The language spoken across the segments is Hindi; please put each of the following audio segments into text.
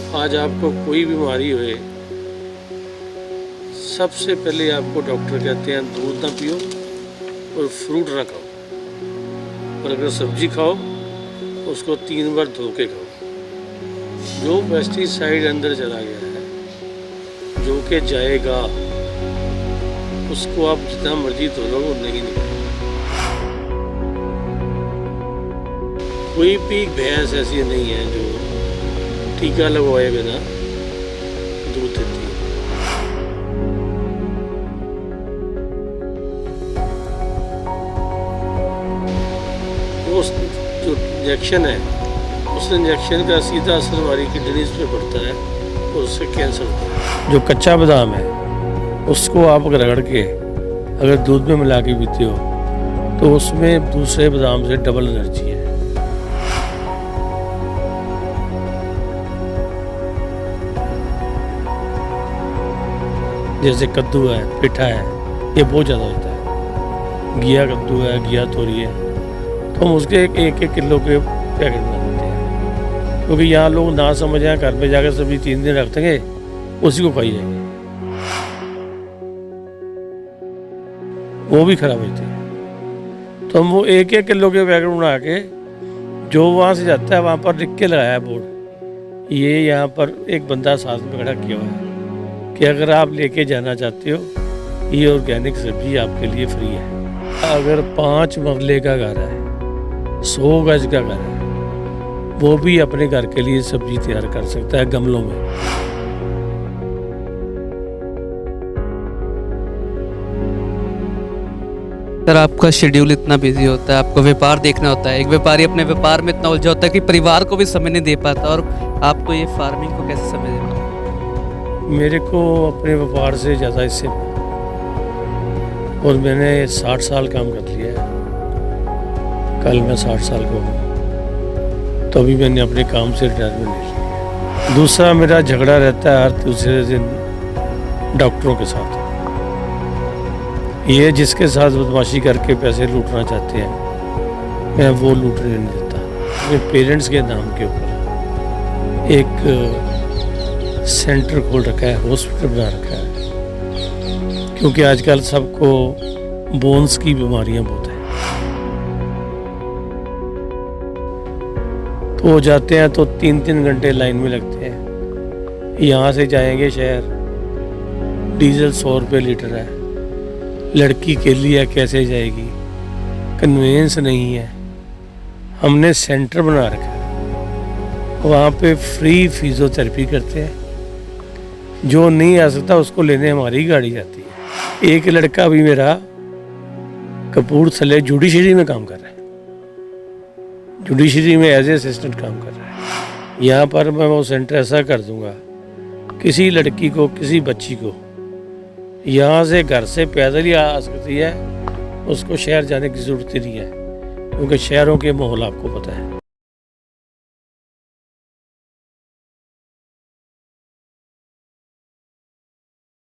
आज आपको कोई बीमारी होए, सबसे पहले आपको डॉक्टर कहते हैं दूध ना पियो और फ्रूट ना खाओ, और अगर सब्जी खाओ उसको 3 बार धो के खाओ। जो पेस्टिसाइड अंदर चला गया है, जो कि जाएगा, उसको आप जितना मर्जी धो लो वो नहीं निकलेगा। कोई भी भैंस ऐसी नहीं है जो टीका लगवाए बिना दूध देती है। उस जो इंजेक्शन है, उस इंजेक्शन का सीधा असर हमारी किडनीज पे पड़ता है और उससे कैंसर होता है। जो कच्चा बादाम है उसको आप रगड़ के अगर दूध में मिला के पीते हो तो उसमें दूसरे बादाम से डबल एनर्जी है। जैसे कद्दू है, पेठा है, ये बहुत ज़्यादा होता है। घिया कद्दू है, घिया तोरी है, तो हम उसके एक किलो के पैकेट बना देते हैं, क्योंकि यहाँ लोग ना समझ आए, घर पे जाकर सब्जी 3 दिन रख देंगे, उसी को खाई जाएंगे, वो भी खराब होती है। तो हम वो एक किलो के पैकेट बना के, जो वहाँ से जाता है वहाँ पर लिख के लगाया है बोर्ड, ये यहाँ पर एक बंदा साथ में खड़ा किया हुआ है कि अगर आप लेके जाना चाहते हो, ये ऑर्गेनिक सब्जी आपके लिए फ्री है। अगर 5 मरले का घर है, 100 गज का घर है, वो भी अपने घर के लिए सब्जी तैयार कर सकता है गमलों में। सर, आपका शेड्यूल इतना बिजी होता है, आपको व्यापार देखना होता है। एक व्यापारी अपने व्यापार में इतना उलझा होता है कि परिवार को भी समय नहीं दे पाता, और आपको ये फार्मिंग को कैसे समय दे पाता? मेरे को अपने व्यापार से ज़्यादा इससे, और मैंने 60 साल काम कर लिया है। कल मैं 60 साल का हूँ, तो अभी मैंने अपने काम से रिटायरमेंट ले लिया। दूसरा मेरा झगड़ा रहता है हर दूसरे दिन डॉक्टरों के साथ। ये जिसके साथ बदमाशी करके पैसे लूटना चाहते हैं, मैं वो लूटने नहीं देता। अपने पेरेंट्स के नाम के ऊपर एक सेंटर खोल रखा है, हॉस्पिटल बना रखा है, क्योंकि आजकल सबको बोन्स की बीमारियां बहुत हैं। तो वो जाते हैं तो 3-3 घंटे लाइन में लगते हैं। यहाँ से जाएंगे शहर, डीजल 100 रुपये लीटर है, लड़की के लिए कैसे जाएगी, कन्वेंस नहीं है। हमने सेंटर बना रखा है, वहाँ पे फ्री फिजियोथेरेपी करते हैं। जो नहीं आ सकता उसको लेने हमारी गाड़ी जाती है। एक लड़का भी मेरा कपूरथले जुडिशरी में काम कर रहा है, जुडिशरी में एज ए असिस्टेंट काम कर रहा है। यहाँ पर मैं वो सेंटर ऐसा कर दूंगा, किसी लड़की को, किसी बच्ची को यहाँ से घर से पैदल ही आ सकती है, उसको शहर जाने की ज़रूरत ही नहीं है, क्योंकि शहरों के माहौल आपको पता है।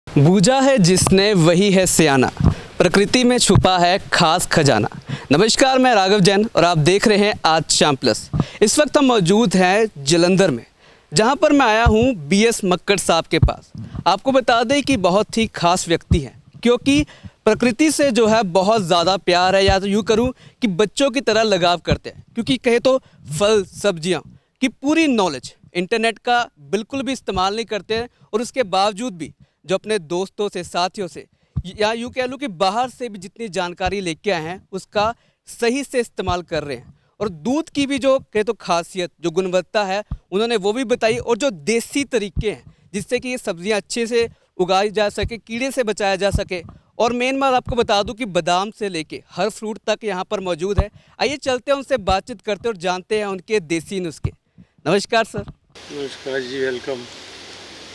बूझा है जिसने वही है सियाना, प्रकृति में छुपा है खास खजाना। नमस्कार, मैं राघव जैन और आप देख रहे हैं आज शाम प्लस। इस वक्त हम मौजूद हैं जलंधर में, जहां पर मैं आया हूं BS मक्कड़ साहब के पास। आपको बता दें कि बहुत ही खास व्यक्ति हैं, क्योंकि प्रकृति से जो है बहुत ज़्यादा प्यार है, या तो यूँ करूँ कि बच्चों की तरह लगाव करते हैं। क्योंकि कहे तो फल सब्जियाँ की पूरी नॉलेज, इंटरनेट का बिल्कुल भी इस्तेमाल नहीं करते हैं, और उसके बावजूद भी जो अपने दोस्तों से, साथियों से, या यूँ कह लूँ कि बाहर से भी जितनी जानकारी लेके आए हैं उसका सही से इस्तेमाल कर रहे हैं। और दूध की भी जो कहे तो खासियत, जो गुणवत्ता है, उन्होंने वो भी बताई, और जो देसी तरीके हैं जिससे कि ये सब्जियां अच्छे से उगाई जा सके, कीड़े से बचाया जा सके। और मेन बात आपको बता दूं कि बादाम से लेके हर फ्रूट तक यहाँ पर मौजूद है। आइए चलते हैं, उनसे बातचीत करते हैं और जानते हैं उनके देसी नुस्खे। नमस्कार सर। नमस्कार जी, वेलकम।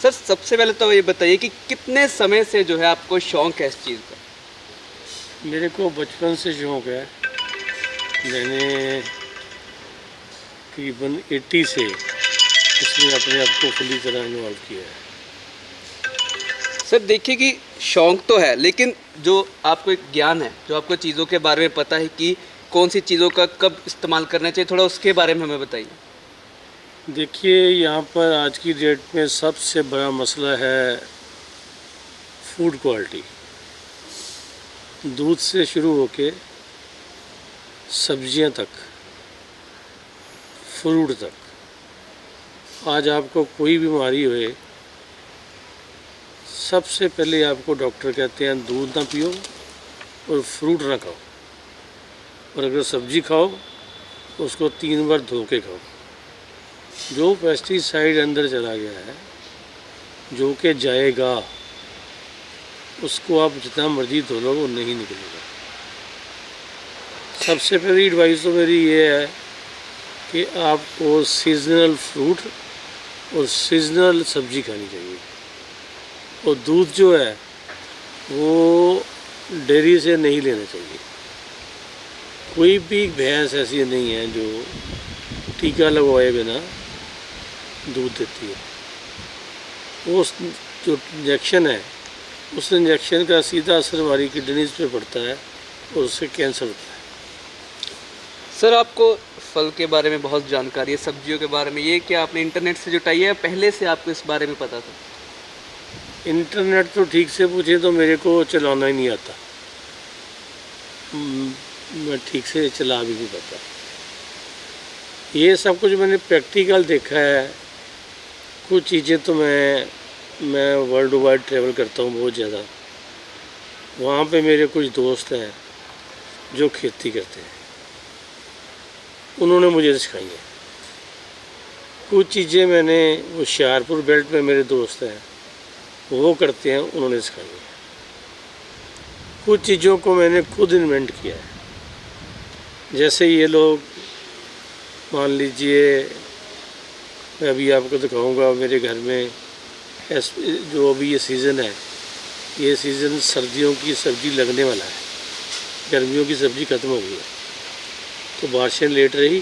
सर, सबसे पहले तो ये बताइए कि कितने समय से जो है आपको शौक़ है इस चीज़ का? मेरे को बचपन से शौक़ है। मैंने तकरीबन 80 से इसमें अपने आप को खुली तरह इन्वॉल्व किया है। सर देखिए कि शौक़ तो है, लेकिन जो आपको एक ज्ञान है, जो आपको चीज़ों के बारे में पता है कि कौन सी चीज़ों का कब इस्तेमाल करना चाहिए, थोड़ा उसके बारे में हमें बताइए। देखिए, यहाँ पर आज की डेट में सबसे बड़ा मसला है फूड क्वालिटी। दूध से शुरू होके सब्जियाँ तक, फ्रूट तक, आज आपको कोई बीमारी होए, सबसे पहले आपको डॉक्टर कहते हैं दूध ना पियो और फ्रूट ना खाओ, और अगर सब्जी खाओ तो उसको 3 बार धो के खाओ। जो पेस्टिसाइड अंदर चला गया है, जो कि जाएगा, उसको आप जितना मर्जी धो लो वो नहीं निकलेगा। सबसे पहली एडवाइस तो मेरी ये है कि आपको सीजनल फ्रूट और सीजनल सब्जी खानी चाहिए। और दूध जो है वो डेयरी से नहीं लेना चाहिए। कोई भी भैंस ऐसी नहीं है जो टीका लगवाए बिना दूध देती है। उस जो इंजेक्शन है, उस इंजेक्शन का सीधा असर हमारी किडनीज पे पड़ता है और उससे कैंसर होता है। सर, आपको फल के बारे में बहुत जानकारी है, सब्जियों के बारे में, ये क्या आपने इंटरनेट से जुटाई है या पहले से आपको इस बारे में पता था? इंटरनेट तो ठीक से पूछे तो मेरे को चलाना ही नहीं आता। मैं ठीक से चला भी नहीं पाता। ये सब कुछ मैंने प्रैक्टिकल देखा है। कुछ चीज़ें तो मैं वर्ल्ड वाइड ट्रैवल करता हूँ बहुत ज़्यादा। वहाँ पे मेरे कुछ दोस्त हैं जो खेती करते हैं, उन्होंने मुझे सिखाई है। कुछ चीज़ें मैंने होशियारपुर बेल्ट में मेरे दोस्त हैं वो करते हैं, उन्होंने सिखाई है। कुछ चीज़ों को मैंने खुद इन्वेंट किया है। जैसे ये लोग, मान लीजिए, मैं अभी आपको दिखाऊंगा मेरे घर में जो अभी ये सीज़न है, ये सीज़न सर्दियों की सब्ज़ी लगने वाला है। गर्मियों की सब्ज़ी ख़त्म हो गई है, तो बारिशें लेट रही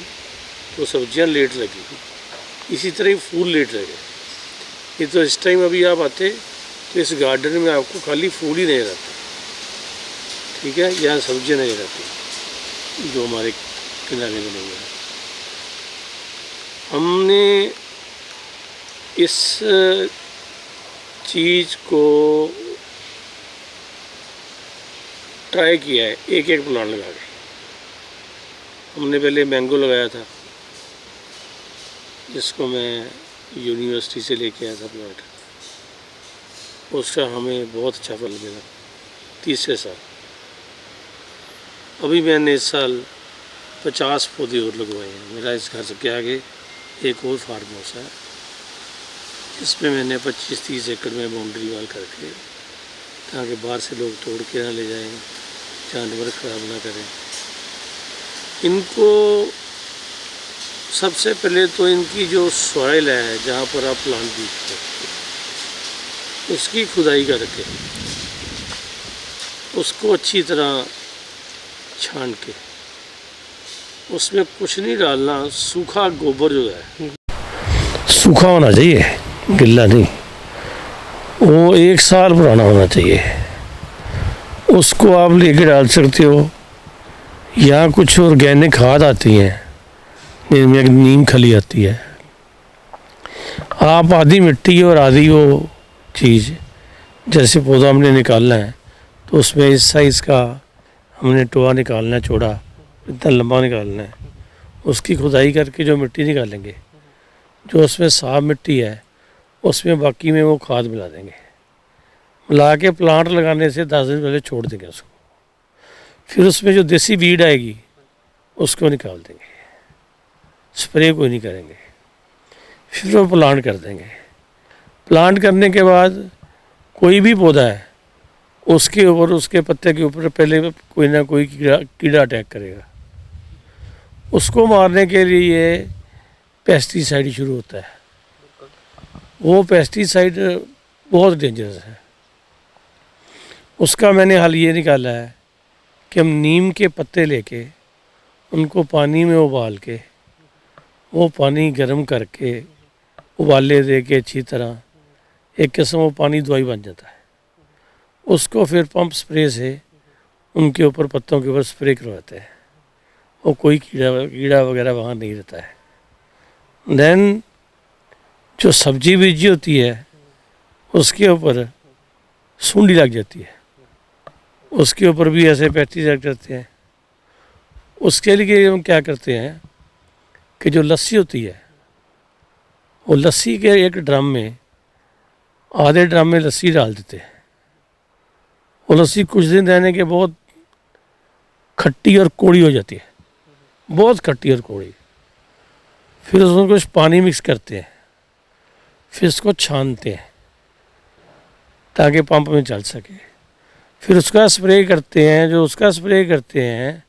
तो सब्जियां लेट लगी, इसी तरह ही फूल लेट रहे। ये तो इस टाइम अभी आप आते तो इस गार्डन में आपको खाली फूल ही नज़र आते, ठीक है, यहाँ सब्जियाँ नज़र आती जो हमारे किनारे बने हुए हैं। हमने इस चीज़ को ट्राई किया है, एक एक प्लांट लगा के। हमने पहले मैंगो लगाया था, जिसको मैं यूनिवर्सिटी से लेके आया था प्लांट। उसका हमें बहुत अच्छा फल मिला तीसरे साल। अभी मैंने इस साल 50 पौधे और लगवाए हैं। मेरा इस घर के आगे एक और फार्म हाउस है, इसमें मैंने 25-30 एकड़ में बाउंड्री वाल करके, ताकि बाहर से लोग तोड़ के ना ले जाएं, जानवर ख़राब ना करें। इनको सबसे पहले तो इनकी जो सॉइल है जहाँ पर आप प्लांट बीजते हैं, उसकी खुदाई करके उसको अच्छी तरह छान के, उसमें कुछ नहीं डालना, सूखा गोबर जो है, सूखा होना चाहिए, गिल्ला नहीं, वो 1 साल पुराना होना चाहिए। उसको आप लेके डाल सकते हो। यहाँ कुछ ऑर्गेनिक खाद आती हैं, जिनमें एक नीम खली आती है। आप आधी मिट्टी और आधी वो चीज़, जैसे पौधा हमने निकालना है तो उसमें इस साइज़ का हमने टोआ निकालना है, चौड़ा इतना लंबा निकालना है। उसकी खुदाई करके जो मिट्टी निकालेंगे, जो उसमें साफ मिट्टी है, उसमें बाकी में वो खाद मिला देंगे। मिला के प्लांट लगाने से 10 दिन पहले छोड़ देंगे उसको। फिर उसमें जो देसी वीड आएगी उसको निकाल देंगे, स्प्रे कोई नहीं करेंगे। फिर वो प्लांट कर देंगे। प्लांट करने के बाद कोई भी पौधा है, उसके ऊपर, उसके पत्ते के ऊपर पहले कोई ना कोई कीड़ा अटैक करेगा। उसको मारने के लिए पेस्टिसाइड शुरू होता है। वो पेस्टिसाइड बहुत डेंजरस है। उसका मैंने हल ये निकाला है कि हम नीम के पत्ते लेके उनको पानी में उबाल के, वो पानी गर्म करके, उबाले दे के अच्छी तरह, एक किस्म वो पानी दवाई बन जाता है। उसको फिर पंप स्प्रे से उनके ऊपर, पत्तों के ऊपर स्प्रे करवाते हैं, और कोई कीड़ा वगैरह वहाँ नहीं रहता है। देन जो सब्जी बीजी होती है उसके ऊपर सुंडी लग जाती है, उसके ऊपर भी ऐसे पेस्टिसाइड करते हैं। उसके लिए हम क्या करते हैं कि जो लस्सी होती है वो लस्सी के एक ड्रम में, आधे ड्रम में लस्सी डाल देते हैं। वो लस्सी कुछ दिन रहने के बहुत खट्टी और कौड़ी हो जाती है, बहुत खट्टी और कौड़ी। फिर उसमें कुछ पानी मिक्स करते हैं, फिर उसको छानते हैं ताकि पंप में चल सके। फिर उसका स्प्रे करते हैं। जो उसका स्प्रे करते हैं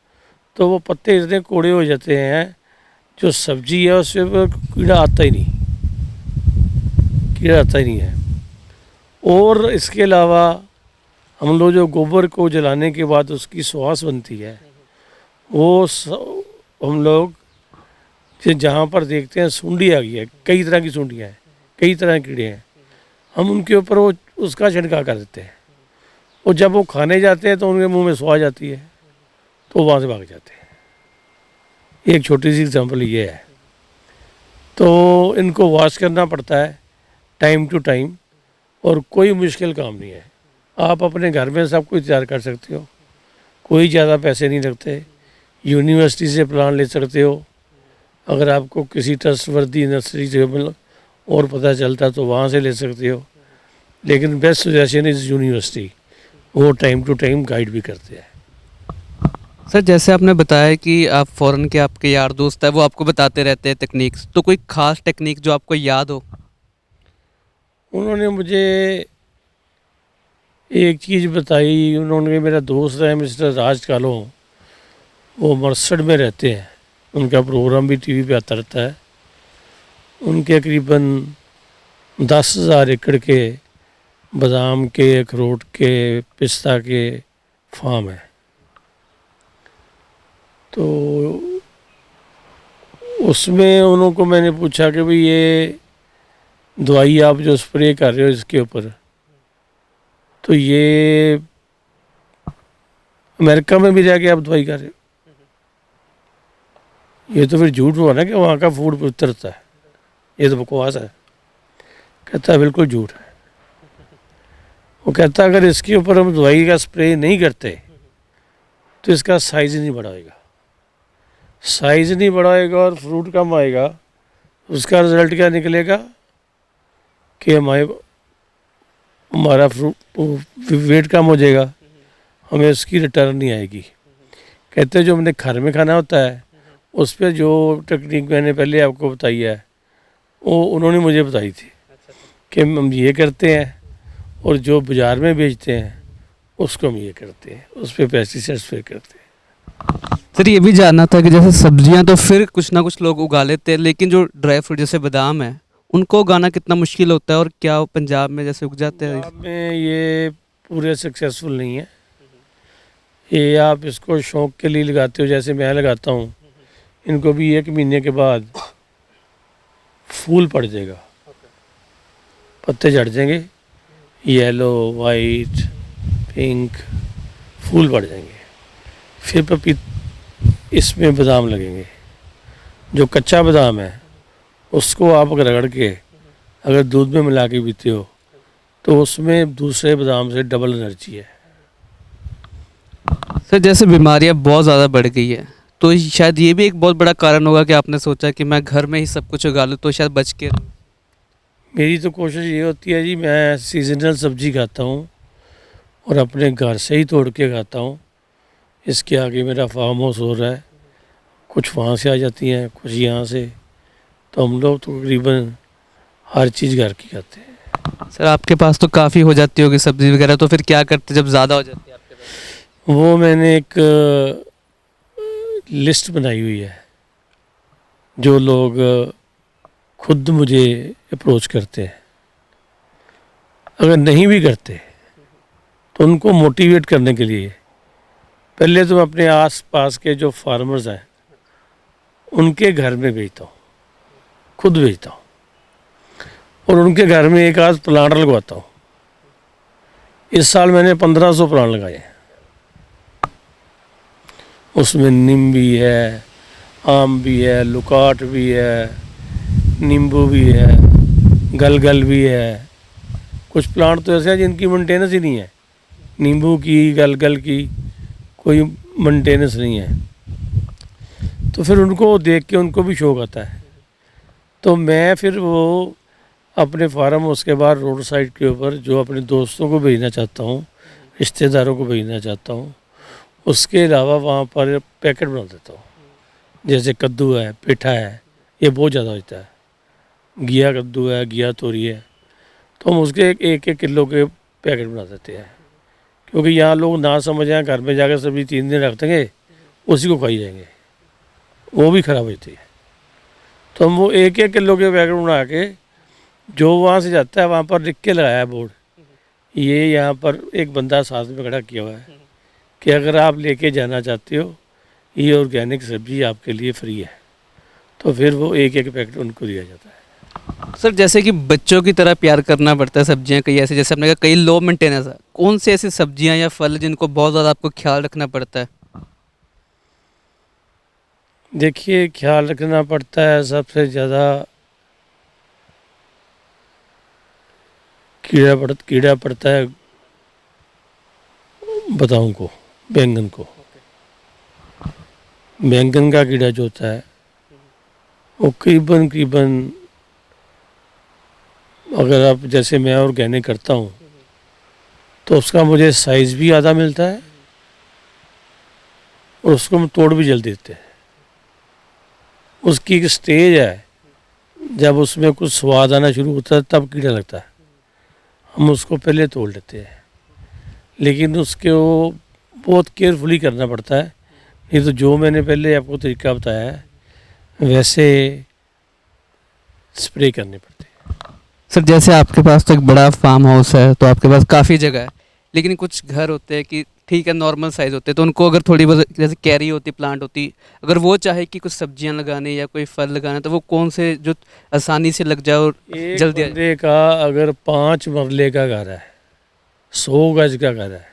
तो वो पत्ते इतने कौड़े हो जाते हैं, जो सब्जी है उससे कीड़ा आता ही नहीं, कीड़ा आता ही नहीं है। और इसके अलावा हम लोग जो गोबर को जलाने के बाद उसकी सुवास बनती है, वो हम लोग जहाँ पर देखते हैं सूंडी आ गई है, कई तरह की सूंडियाँ हैं, कई तरह के कीड़े हैं, हम उनके ऊपर वो उसका छिड़काव कर देते हैं। और जब वो खाने जाते हैं तो उनके मुंह में स्वाद जाती है तो वहाँ से भाग जाते हैं। एक छोटी सी एग्जांपल ये है। तो इनको वॉश करना पड़ता है टाइम टू टाइम, और कोई मुश्किल काम नहीं है। आप अपने घर में सब कुछ तैयार कर सकते हो, कोई ज़्यादा पैसे नहीं लगते। यूनिवर्सिटी से प्लांट ले सकते हो, अगर आपको किसी ट्रस्टवर्दी नर्सरी से मतलब और पता चलता तो वहाँ से ले सकते हो। लेकिन बेस्ट सजेशन इज़ यूनिवर्सिटी, वो टाइम टू टाइम गाइड भी करते हैं। सर जैसे आपने बताया कि आप फ़ॉरेन के आपके यार दोस्त है वो आपको बताते रहते हैं टेक्निक्स, तो कोई ख़ास टेक्निक जो आपको याद हो? उन्होंने मुझे एक चीज़ बताई। उन्होंने, मेरा दोस्त है मिस्टर राज कालो, वो मरसड में रहते हैं, उनका प्रोग्राम भी टीवी पे आता रहता है। उनके करीबन 10,000 एकड़ के बादाम के, अखरोट के, पिस्ता के फार्म है। तो उसमें उनको मैंने पूछा कि भाई ये दवाई आप जो स्प्रे कर रहे हो इसके ऊपर, तो ये अमेरिका में भी रह के आप दवाई कर रहे हो, ये तो फिर झूठ हुआ ना कि वहाँ का फूड उतरता है, ये तो बकवास है। कहता है बिल्कुल झूठ है। वो कहता अगर इसके ऊपर हम दवाई का स्प्रे नहीं करते तो इसका साइज़ नहीं बढ़ाएगा, साइज़ नहीं बढ़ाएगा और फ्रूट कम आएगा। उसका रिज़ल्ट क्या निकलेगा कि हमारा फ्रूट वेट कम हो जाएगा, हमें उसकी रिटर्न नहीं आएगी। कहते जो हमने घर में खाना होता है उस पर जो टेक्निक मैंने पहले आपको बताई है वो उन्होंने मुझे बताई थी कि हम ये करते हैं, और जो बाज़ार में बेचते हैं उसको हम ये करते हैं, उस पर पेस्टिसाइड स्प्रे करते हैं। सर ये भी जानना था कि जैसे सब्जियां तो फिर कुछ ना कुछ लोग उगा लेते हैं, लेकिन जो ड्राई फ्रूट जैसे बादाम है उनको उगाना कितना मुश्किल होता है, और क्या वो पंजाब में जैसे उग जाते हैं? पंजाब में ये पूरे सक्सेसफुल नहीं है। ये आप इसको शौक़ के लिए लगाते हो, जैसे मैं लगाता हूँ। इनको भी 1 महीने के बाद फूल पड़ जाएगा, पत्ते झड़ जाएंगे, येलो, वाइट, पिंक फूल पड़ जाएंगे। फिर इसमें बादाम लगेंगे। जो कच्चा बादाम है उसको आप रगड़ के अगर दूध में मिला के पीते हो तो उसमें दूसरे बादाम से डबल एनर्जी है। सर जैसे बीमारियां बहुत ज़्यादा बढ़ गई है, तो शायद ये भी एक बहुत बड़ा कारण होगा कि आपने सोचा कि मैं घर में ही सब कुछ उगा लूँ तो शायद बच के रहूँ। मेरी तो कोशिश ये होती है जी, मैं सीजनल सब्जी खाता हूँ और अपने घर से ही तोड़ के खाता हूँ। इसके आगे मेरा फार्म हाउस हो रहा है, कुछ वहाँ से आ जाती हैं, कुछ यहाँ से, तो हम लोग तो तकरीबन हर चीज़ घर की खाते हैं। सर आपके पास तो काफ़ी हो जाती होगी सब्ज़ी वगैरह, तो फिर क्या करते जब ज़्यादा हो जाती है आपके पास? वो मैंने एक लिस्ट बनाई हुई है। जो लोग खुद मुझे अप्रोच करते हैं, अगर नहीं भी करते तो उनको मोटिवेट करने के लिए पहले तो मैं अपने आस पास के जो फार्मर्स हैं उनके घर में भेजता हूँ, खुद भेजता हूँ, और उनके घर में एक आध प्लांट लगवाता हूँ। इस साल मैंने 1500 प्लांट लगाए हैं। उसमें नीम भी है, आम भी है, लुकाट भी है, नींबू भी है, गलगल भी है, कुछ प्लांट तो ऐसे हैं जिनकी मेंटेनेंस ही नहीं है। नींबू की, गलगल की कोई मेंटेनेंस नहीं है। तो फिर उनको देख के उनको भी शौक आता है। तो मैं फिर वो अपने फार्म उसके बाद रोड साइड के ऊपर जो अपने दोस्तों को भेजना चाहता हूँ, रिश्तेदारों को भेजना चाहता हूँ, उसके अलावा वहाँ पर पैकेट बना देता हूँ। जैसे कद्दू है, पेठा है, ये बहुत ज़्यादा होता है। घिया कद्दू है, घिया तोरी है, तो हम उसके एक एक किलो के पैकेट बना देते हैं। क्योंकि यहाँ लोग ना समझ आए, घर में जाकर सब्जी 3 दिन रख देंगे, उसी को खाई जाएंगे, वो भी ख़राब होती है। तो हम वो एक एक किलो के पैकेट बना के जो वहाँ से जाता है वहाँ पर लिख के लगाया है बोर्ड। ये यहाँ पर एक बंदा साथ में खड़ा किया हुआ है कि अगर आप लेके जाना चाहते हो, ये ऑर्गेनिक सब्जी आपके लिए फ्री है। तो फिर वो एक एक पैकेट उनको दिया जाता है। सर जैसे कि बच्चों की तरह प्यार करना पड़ता है, सब्जियां कई ऐसे जैसे आपने कहा कई लो मेंटेनेंस है, कौन से ऐसी सब्जियां या फल जिनको बहुत ज़्यादा आपको ख्याल रखना पड़ता है? देखिए, ख्याल रखना पड़ता है सबसे ज़्यादा कीड़ा पड़ता है बताऊं को, बैंगन को। बैंगन का कीड़ा जो होता है वो करीबन अगर आप जैसे मैं ऑर्गेनिक करता हूँ तो उसका मुझे साइज़ भी आधा मिलता है और उसको हम तोड़ भी जल्दी देते हैं। उसकी एक स्टेज है, जब उसमें कुछ स्वाद आना शुरू होता है तब कीड़ा लगता है, हम उसको पहले तोड़ लेते हैं। लेकिन उसके वो बहुत केयरफुली करना पड़ता है, नहीं तो जो मैंने पहले आपको तरीका बताया है वैसे स्प्रे करने पड़ते हैं। सर जैसे आपके पास तो एक बड़ा फार्म हाउस है, तो आपके पास काफ़ी जगह है, लेकिन कुछ घर होते हैं कि ठीक है नॉर्मल साइज़ होते हैं, तो उनको अगर थोड़ी बहुत जैसे कैरी होती, प्लांट होती, अगर वो चाहे कि कुछ सब्जियां लगाने या कोई फल लगाना, तो वो कौन से जो आसानी से लग जाए और एक जल्दी बंदे का अगर 5 मरले का घर है, 100 गज का घर है,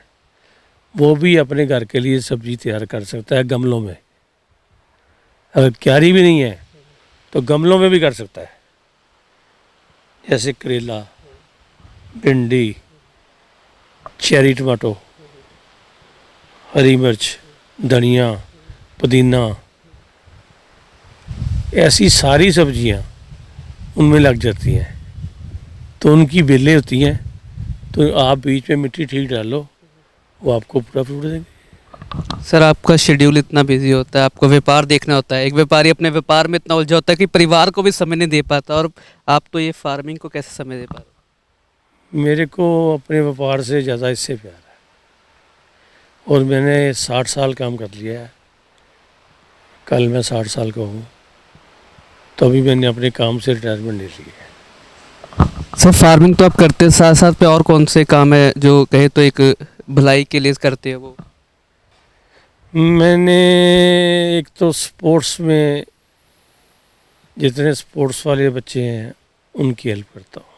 वो भी अपने घर के लिए सब्जी तैयार कर सकता है गमलों में। अगर क्यारी भी नहीं है तो गमलों में भी कर सकता है। जैसे करेला, भिंडी, चेरी टमाटो, हरी मिर्च, धनिया, पुदीना, ऐसी सारी सब्जियां उनमें लग जाती हैं। तो उनकी बेलें होती हैं, तो आप बीच में मिट्टी ठीक डालो, वो आपको पूरा फ्रूट देंगे। सर आपका शेड्यूल इतना बिजी होता है, आपको व्यापार देखना होता है, एक व्यापारी अपने व्यापार में इतना उलझा होता है कि परिवार को भी समय नहीं दे पाता, और आप तो ये फार्मिंग को कैसे समय दे पा रहे हो? मेरे को अपने व्यापार से ज़्यादा इससे प्यार है, और मैंने 60 साल काम कर लिया है। कल मैं 60 साल का हूँ, तो अभी मैंने अपने काम से रिटायरमेंट ले ली है। सर फार्मिंग तो आप करते हैं, साथ साथ पे और कौन से काम है जो कहे तो एक भलाई के लिए करते हैं वो? मैंने एक तो स्पोर्ट्स में जितने स्पोर्ट्स वाले बच्चे हैं उनकी हेल्प करता हूँ।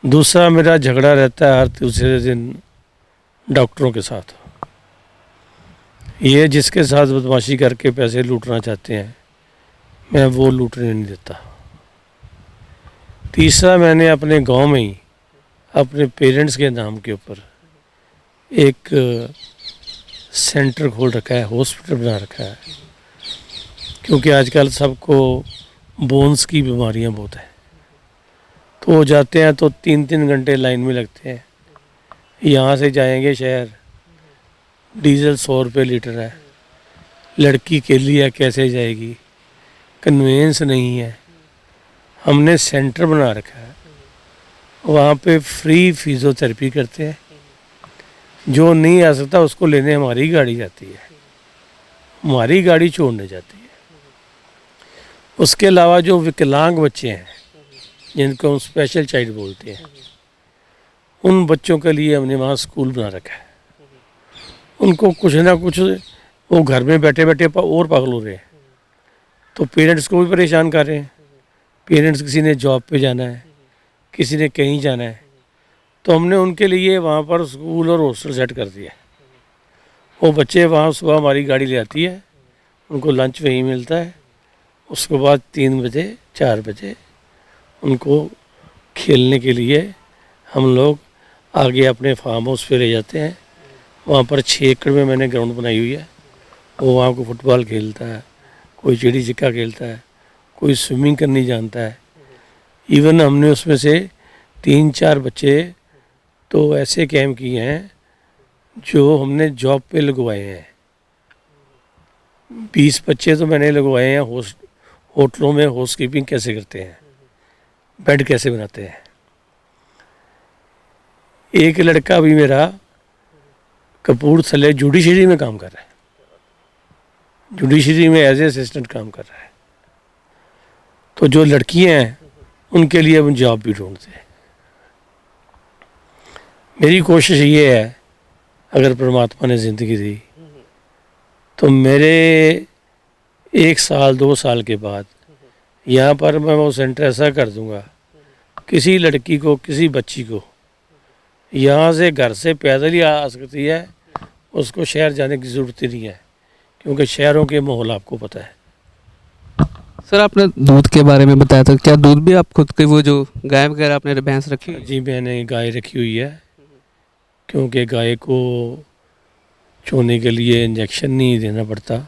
दूसरा मेरा झगड़ा रहता है हर दूसरे दिन डॉक्टरों के साथ। ये जिसके साथ बदमाशी करके पैसे लूटना चाहते हैं, मैं वो लूटने नहीं देता। तीसरा, मैंने अपने गांव में ही अपने पेरेंट्स के नाम के ऊपर एक सेंटर खोल रखा है, हॉस्पिटल बना रखा है। क्योंकि आजकल सबको बोन्स की बीमारियां बहुत है, तो वो जाते हैं तो 3-3 घंटे लाइन में लगते हैं। यहाँ से जाएंगे शहर, डीजल 100 रुपये लीटर है, लड़की के लिए कैसे जाएगी, कन्वेंस नहीं है। हमने सेंटर बना रखा है, वहाँ पे फ्री फिजियोथेरेपी करते हैं। जो नहीं आ सकता उसको लेने हमारी गाड़ी जाती है, हमारी गाड़ी छोड़ने जाती है। उसके अलावा जो विकलांग बच्चे हैं, जिनको हम स्पेशल चाइल्ड बोलते हैं, उन बच्चों के लिए हमने वहाँ स्कूल बना रखा है। उनको कुछ ना कुछ, वो घर में बैठे बैठे और पागल हो रहे हैं, तो पेरेंट्स को भी परेशान कर रहे हैं। पेरेंट्स किसी ने जॉब पे जाना है, किसी ने कहीं जाना है, तो हमने उनके लिए वहाँ पर स्कूल और हॉस्टल सेट कर दिया है। वो बच्चे वहाँ सुबह हमारी गाड़ी ले आती है, उनको लंच वहीं मिलता है, उसके बाद 3 बजे 4 बजे उनको खेलने के लिए हम लोग आगे अपने फार्म हाउस पे ले जाते हैं। वहाँ पर 6 एकड़ में मैंने ग्राउंड बनाई हुई है। वो वहाँ को फुटबॉल खेलता है, कोई चिड़ी छिक्का खेलता है, कोई स्विमिंग करनी जानता है। इवन हमने उसमें से 3-4 बच्चे तो ऐसे कैंप किए हैं जो हमने जॉब पे लगवाए हैं। 20 बच्चे तो मैंने लगवाए हैं होटलों में हाउस कीपिंग कैसे करते हैं, बेड कैसे बनाते हैं। एक लड़का भी मेरा कपूरथले जुडिशरी में काम कर रहा है, जुडिशरी में एज ए असिस्टेंट काम कर रहा है। तो जो लड़कियां हैं उनके लिए हम जॉब भी ढूंढते हैं। मेरी कोशिश ये है, अगर परमात्मा ने ज़िंदगी दी तो मेरे 1 साल 2 साल के बाद यहाँ पर मैं वो सेंटर ऐसा कर दूँगा, किसी लड़की को, किसी बच्ची को यहाँ से घर से पैदल ही आ सकती है, उसको शहर जाने की ज़रूरत ही नहीं है, क्योंकि शहरों के माहौल आपको पता है। सर आपने दूध के बारे में बताया था, क्या दूध भी आप खुद के वो जो गाय वगैरह आपने भैंस रखी है? जी मैंने गाय रखी हुई है, क्योंकि गाय को चोने के लिए इंजेक्शन नहीं देना पड़ता।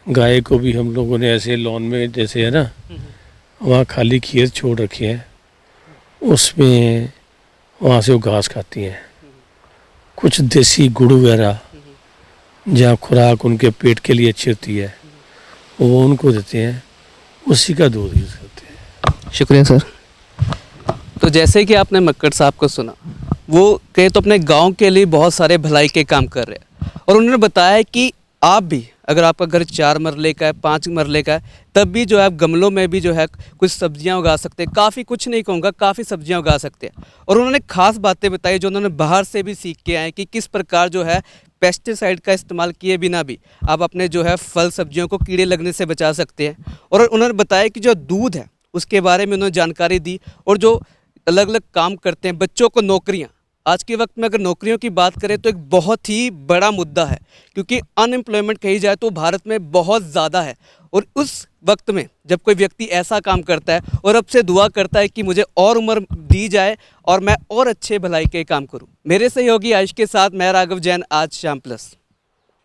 गाय को भी हम लोगों ने ऐसे लॉन में जैसे है ना, वहाँ खाली खेत छोड़ रखे हैं, उसमें वहाँ से वो घास खाती हैं। कुछ देसी गुड़ वगैरह जहाँ खुराक उनके पेट के लिए अच्छी होती है वो उनको देते हैं, उसी का दूध यूज़ करते हैं। शुक्रिया सर। तो जैसे कि आपने मक्कड़ साहब को सुना, वो कहे तो अपने गांव के लिए बहुत सारे भलाई के काम कर रहे हैं, और उन्होंने बताया कि आप भी, अगर आपका घर 4 मरले का है, 5 मरले का है, तब भी जो है आप गमलों में भी जो है कुछ सब्जियां उगा सकते हैं। काफ़ी, कुछ नहीं कहूँगा, काफ़ी सब्जियां उगा सकते हैं। और उन्होंने खास बातें बताई जो उन्होंने बाहर से भी सीख के आए कि किस प्रकार जो है पेस्टिसाइड का इस्तेमाल किए बिना भी आप अपने जो है फल सब्जियों को कीड़े लगने से बचा सकते हैं। और उन्होंने बताया कि जो दूध है उसके बारे में उन्होंने जानकारी दी, और जो अलग अलग काम करते हैं, बच्चों को नौकरियाँ, आज के वक्त में अगर नौकरियों की बात करें तो एक बहुत ही बड़ा मुद्दा है, क्योंकि अनएम्प्लॉयमेंट कही जाए तो भारत में बहुत ज़्यादा है। और उस वक्त में जब कोई व्यक्ति ऐसा काम करता है और अब से दुआ करता है कि मुझे और उम्र दी जाए और मैं और अच्छे भलाई के काम करूं। मेरे सहयोगी आयुष के साथ मैं राघव जैन, आज शाम प्लस।